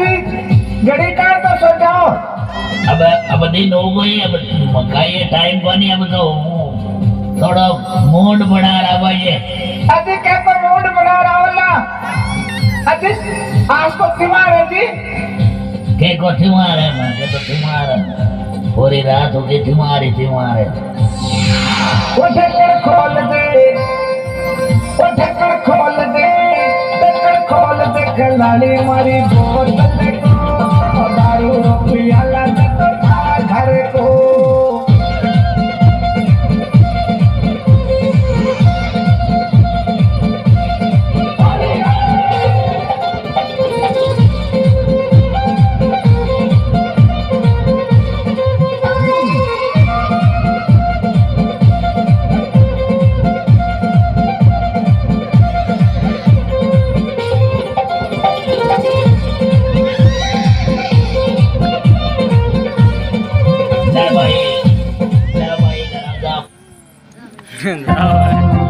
घड़ी कार तो सो जाओ। अब दिन हो गए, अब मकाई टाइम बनी, अब तो थोड़ा मूड बना रहा भाई ये। अजी क्या पर मूड बना रहा होला? अजी आज तो त्योहार है जी। के को त्योहार है ना, के तो त्योहार है, पूरी रात होगी त्योहार ही त्योहार है। वो ढक्कन खोल दे, वो ढक्कन खोल दे, ढक्कन खोल दे, खिलाड़ी मारी बोतल को दारू पियाला तो था घर को। Nah, baik. Nah, baik. Nah, baik.